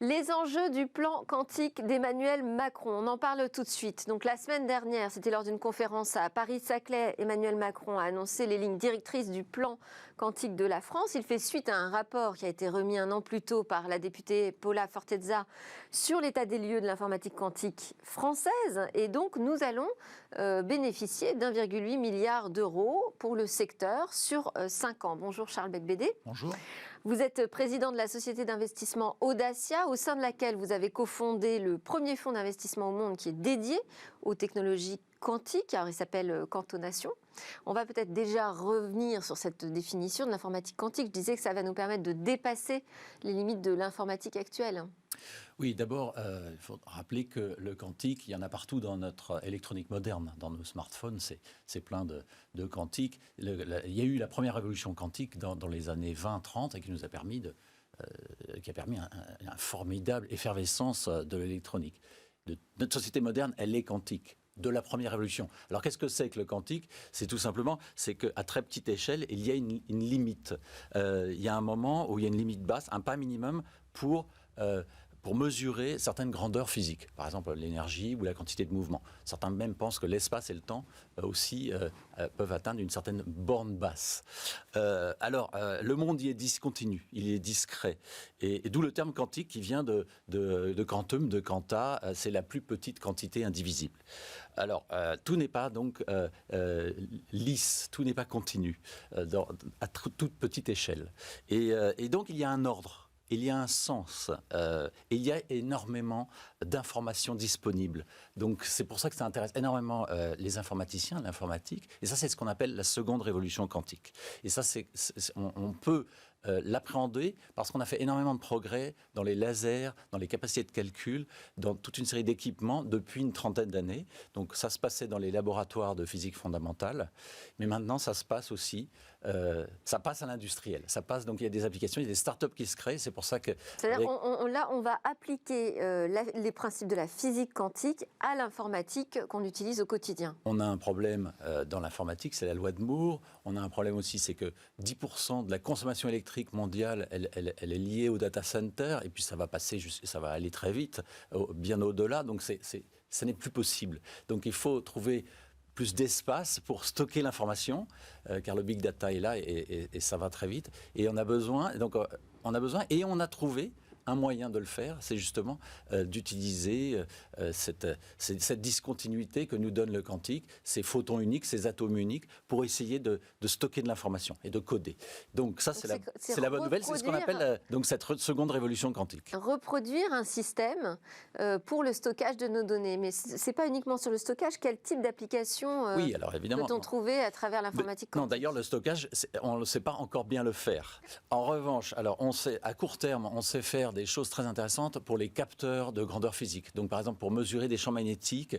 Les enjeux du plan quantique d'Emmanuel Macron, on en parle tout de suite. Donc la semaine dernière, c'était lors d'une conférence à Paris-Saclay, Emmanuel Macron a annoncé les lignes directrices du plan quantique de la France. Il fait suite à un rapport qui a été remis un an plus tôt par la députée Paula Fortezza sur l'état des lieux de l'informatique quantique française. Et donc nous allons bénéficier d'1,8 milliard d'euros pour le secteur sur 5 ans. Bonjour Charles Becbédé. Bonjour. Vous êtes président de la société d'investissement Audacia, au sein de laquelle vous avez cofondé le premier fonds d'investissement au monde qui est dédié aux technologies quantiques. Alors, il s'appelle Quantonation. On va peut-être déjà revenir sur cette définition de l'informatique quantique. Je disais que ça va nous permettre de dépasser les limites de l'informatique actuelle. Oui, d'abord, il faut rappeler que le quantique, il y en a partout dans notre électronique moderne, dans nos smartphones, c'est plein de quantique. Il y a eu la première révolution quantique dans les années 20-30 et qui nous a permis qui a permis une formidable effervescence de l'électronique. Notre société moderne, elle est quantique. De la première révolution. Alors qu'est-ce que c'est que le quantique ? C'est tout simplement, c'est qu'à très petite échelle, il y a une limite. Il y a un moment où il y a une limite basse, un pas minimum pour mesurer certaines grandeurs physiques, par exemple l'énergie ou la quantité de mouvement. Certains même pensent que l'espace et le temps aussi peuvent atteindre une certaine borne basse. Le monde y est discontinu, il est discret. Et d'où le terme quantique qui vient de quantum, de quanta, c'est la plus petite quantité indivisible. Alors, tout n'est pas donc lisse, tout n'est pas continu, à toute petite échelle. Et donc, il y a un ordre. Il y a un sens, et il y a énormément d'informations disponibles. Donc c'est pour ça que ça intéresse énormément les informaticiens, l'informatique. Et ça, c'est ce qu'on appelle la seconde révolution quantique. Et ça, on peut l'appréhender parce qu'on a fait énormément de progrès dans les lasers, dans les capacités de calcul, dans toute une série d'équipements depuis une trentaine d'années. Donc ça se passait dans les laboratoires de physique fondamentale, mais maintenant ça se passe aussi, ça passe à l'industriel. Ça passe, donc il y a des applications, il y a des startups qui se créent, c'est pour ça que... C'est-à-dire là, on va appliquer les principes de la physique quantique à l'informatique qu'on utilise au quotidien. On a un problème dans l'informatique, c'est la loi de Moore. On a un problème aussi, c'est que 10% de la consommation électrique mondiale, elle est liée au data center, et puis ça va passer, ça va aller très vite, bien au-delà, donc ça n'est plus possible. Donc il faut trouver plus d'espace pour stocker l'information, car le big data est là et ça va très vite. Et on a besoin, et on a trouvé un moyen de le faire, c'est justement d'utiliser cette discontinuité que nous donne le quantique, ces photons uniques, ces atomes uniques, pour essayer de stocker de l'information et de coder. Donc ça, c'est la bonne nouvelle, c'est ce qu'on appelle donc cette seconde révolution quantique. Reproduire un système pour le stockage de nos données. Mais ce n'est pas uniquement sur le stockage. Quel type d'application oui, alors évidemment, peut-on trouver à travers l'informatique quantique ? Non, d'ailleurs, le stockage, on ne sait pas encore bien le faire. En revanche, alors à court terme, on sait faire des choses très intéressantes pour les capteurs de grandeur physique. Donc, par exemple, pour mesurer des champs magnétiques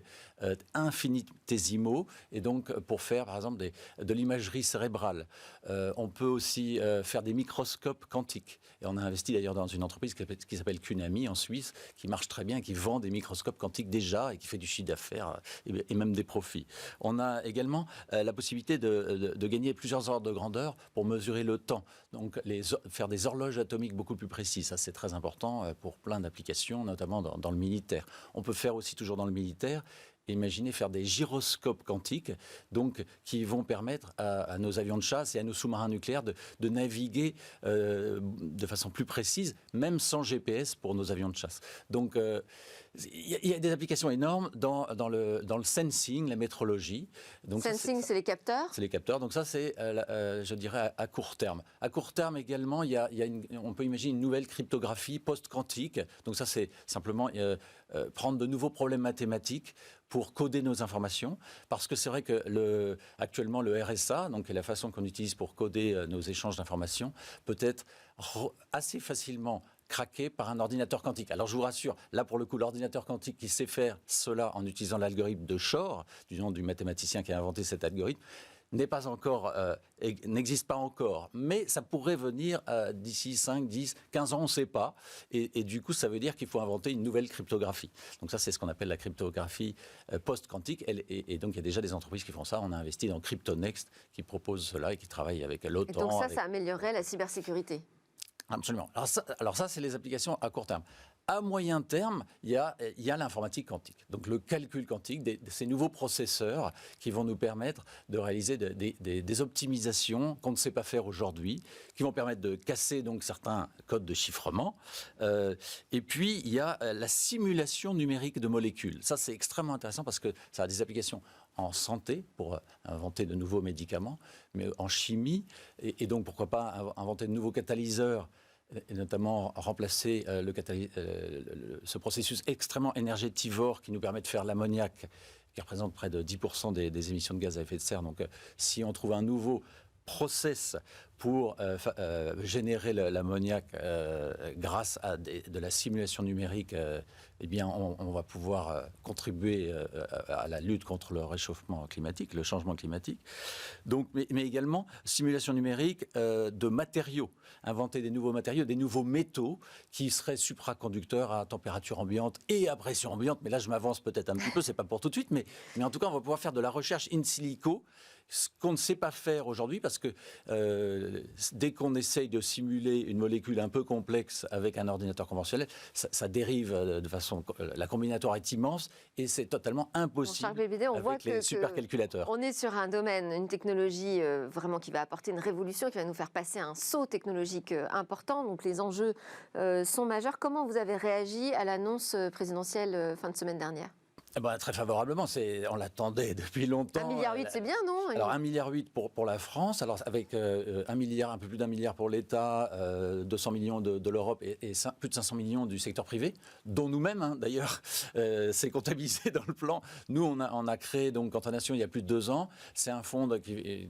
infinitésimaux, et donc pour faire, par exemple, de l'imagerie cérébrale. On peut aussi faire des microscopes quantiques. Et on a investi d'ailleurs dans une entreprise qui s'appelle Qnami en Suisse, qui marche très bien, qui vend des microscopes quantiques déjà et qui fait du chiffre d'affaires et même des profits. On a également la possibilité de gagner plusieurs ordres de grandeur pour mesurer le temps. Donc, faire des horloges atomiques beaucoup plus précises. Ça, c'est très important pour plein d'applications, notamment dans le militaire. On peut faire aussi, toujours dans le militaire, imaginez faire des gyroscopes quantiques, donc qui vont permettre à nos avions de chasse et à nos sous-marins nucléaires de naviguer de façon plus précise, même sans GPS pour nos avions de chasse. Donc il y a des applications énormes dans le sensing, la métrologie. Donc sensing, c'est les capteurs ? C'est les capteurs. Donc ça, c'est, je dirais, à court terme. À court terme également, on peut imaginer une nouvelle cryptographie post-quantique. Donc ça, c'est simplement prendre de nouveaux problèmes mathématiques pour coder nos informations, parce que c'est vrai que actuellement le RSA, donc la façon qu'on utilise pour coder nos échanges d'informations, peut être assez facilement craqué par un ordinateur quantique. Alors je vous rassure, là pour le coup, l'ordinateur quantique qui sait faire cela en utilisant l'algorithme de Shor, du nom du mathématicien qui a inventé cet algorithme, n'existe pas encore, mais ça pourrait venir d'ici 5, 10, 15 ans, on ne sait pas, et du coup ça veut dire qu'il faut inventer une nouvelle cryptographie. Donc ça, c'est ce qu'on appelle la cryptographie post-quantique, et donc il y a déjà des entreprises qui font ça. On a investi dans CryptoNext qui propose cela et qui travaille avec l'OTAN. Et donc ça améliorerait la cybersécurité ? Absolument. Alors ça, c'est les applications à court terme. À moyen terme, il y a l'informatique quantique. Donc le calcul quantique, ces nouveaux processeurs qui vont nous permettre de réaliser des optimisations qu'on ne sait pas faire aujourd'hui, qui vont permettre de casser donc certains codes de chiffrement. Et puis, il y a la simulation numérique de molécules. Ça, c'est extrêmement intéressant parce que ça a des applications en santé, pour inventer de nouveaux médicaments, mais en chimie, et donc pourquoi pas inventer de nouveaux catalyseurs, et notamment remplacer ce processus extrêmement énergétivore qui nous permet de faire l'ammoniac, qui représente près de 10% des émissions de gaz à effet de serre. Donc si on trouve un nouveau process pour générer l'ammoniac grâce à de la simulation numérique, eh bien, on va pouvoir contribuer à la lutte contre le réchauffement climatique, le changement climatique. Donc, mais également, simulation numérique de matériaux, inventer des nouveaux matériaux, des nouveaux métaux qui seraient supraconducteurs à température ambiante et à pression ambiante. Mais là, je m'avance peut-être un petit peu, c'est pas pour tout de suite, mais en tout cas, on va pouvoir faire de la recherche in silico, ce qu'on ne sait pas faire aujourd'hui, parce que dès qu'on essaye de simuler une molécule un peu complexe avec un ordinateur conventionnel, ça dérive de façon... La combinatoire est immense et c'est totalement impossible avec les supercalculateurs. On est sur un domaine, une technologie vraiment qui va apporter une révolution, qui va nous faire passer un saut technologique important. Donc les enjeux sont majeurs. Comment vous avez réagi à l'annonce présidentielle fin de semaine dernière ? Très favorablement, on l'attendait depuis longtemps. 1,8 milliard, c'est bien, non ? Alors 1,8 milliard pour la France, alors avec 1 milliard, un peu plus d'1 milliard pour l'État, 200 millions de l'Europe et plus de 500 millions du secteur privé, dont nous-mêmes d'ailleurs, c'est comptabilisé dans le plan. Nous, on a créé donc Quantanation il y a plus de 2 ans. C'est un fonds qui est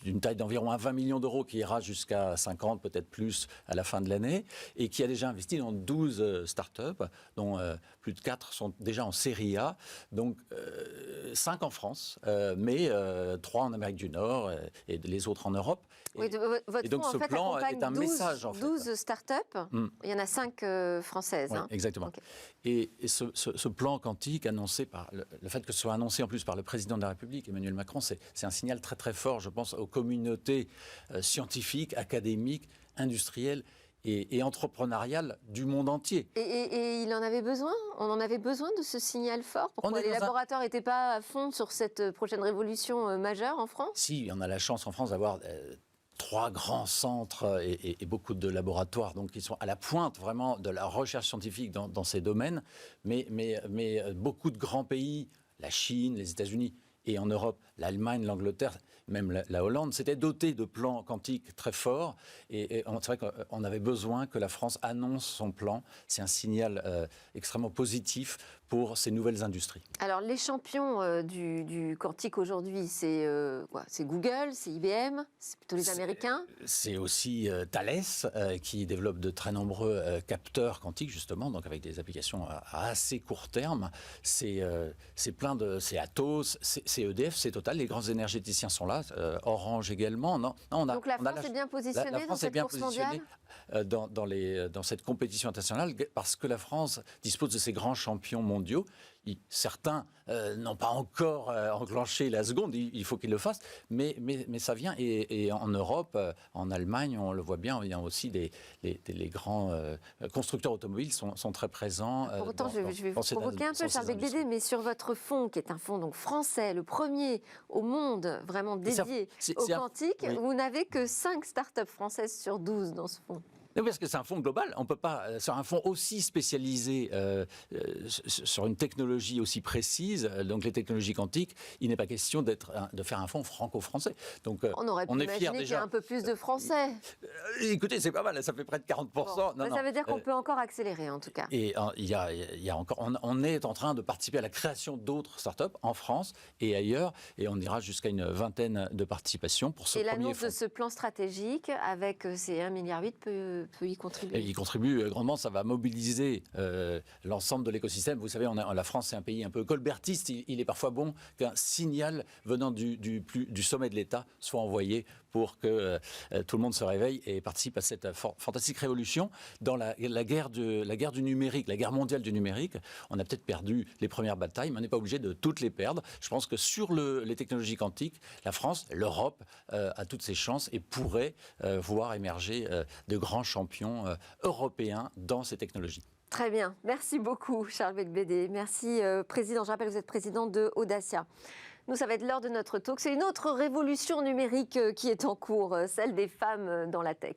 d'une taille d'environ 20 millions d'euros qui ira jusqu'à 50, peut-être plus à la fin de l'année, et qui a déjà investi dans 12 startups, dont plus de 4 sont déjà en série A, donc 5 en France, mais 3 en Amérique du Nord et les autres en Europe. Votre donc fonds, ce plan est un message, en fait. 12 startups, il y en a 5 françaises. Oui, exactement. Okay. Et ce plan quantique annoncé par le fait que ce soit annoncé en plus par le président de la République, Emmanuel Macron, c'est un signal très très fort, je pense, aux communautés scientifiques, académiques, industrielles et entrepreneuriale du monde entier. Et il en avait besoin ? On en avait besoin de ce signal fort ? Pourquoi les laboratoires n'étaient pas à fond sur cette prochaine révolution majeure en France ? Si, on a la chance en France d'avoir 3 grands centres et beaucoup de laboratoires, donc ils sont à la pointe vraiment de la recherche scientifique dans ces domaines, mais beaucoup de grands pays, la Chine, les États-Unis et en Europe, l'Allemagne, l'Angleterre, même la Hollande, s'étaient dotés de plans quantiques très forts. Et c'est vrai qu'on avait besoin que la France annonce son plan. C'est un signal extrêmement positif pour ces nouvelles industries. Alors, les champions du quantique aujourd'hui, c'est Google, c'est IBM, c'est plutôt les Américains. C'est aussi Thales qui développe de très nombreux capteurs quantiques, justement, donc avec des applications à assez court terme. C'est Atos, c'est EDF, c'est Total. Les grands énergéticiens sont là, Orange également. Donc la France est bien positionnée dans cette course mondiale ? Dans cette compétition internationale, parce que la France dispose de ces grands champions mondiaux. Certains n'ont pas encore enclenché la seconde, il faut qu'ils le fassent, mais ça vient. Et en Europe, en Allemagne, on le voit bien, il y a aussi les grands constructeurs automobiles sont très présents. Pour autant, je vais vous provoquer un peu, Charles Beigbeder, mais sur votre fonds, qui est un fonds donc français, le premier au monde vraiment dédié au quantique, oui. Vous n'avez que 5 startups françaises sur 12 dans ce fonds. Oui, parce que c'est un fonds global. On ne peut pas, sur un fonds aussi spécialisé, sur une technologie aussi précise, donc les technologies quantiques, il n'est pas question de faire un fonds franco-français. Donc, on aurait pu imaginer qu'il y a un peu plus de Français. Écoutez, c'est pas mal, ça fait près de 40%. Bon, ça veut dire qu'on peut encore accélérer, en tout cas. Et il y a encore, on est en train de participer à la création d'autres startups en France et ailleurs, et on ira jusqu'à une 20aine de participations pour ce premier fonds. Et l'annonce de ce plan stratégique avec ces 1,8 milliard peut peut y contribuer. Et il contribue grandement, ça va mobiliser l'ensemble de l'écosystème. Vous savez, la France, c'est un pays un peu colbertiste. Il est parfois bon qu'un signal venant du sommet de l'État soit envoyé pour que tout le monde se réveille et participe à cette fantastique révolution. Dans la guerre du numérique, la guerre mondiale du numérique, on a peut-être perdu les premières batailles, mais on n'est pas obligé de toutes les perdre. Je pense que sur les technologies quantiques, la France, l'Europe a toutes ses chances et pourrait voir émerger de grands champions européens dans ces technologies. Très bien. Merci beaucoup, Charles Becbédé. Merci, Président. Je rappelle que vous êtes président de Audacia. Nous, ça va être l'heure de notre talk. C'est une autre révolution numérique qui est en cours, celle des femmes dans la tech.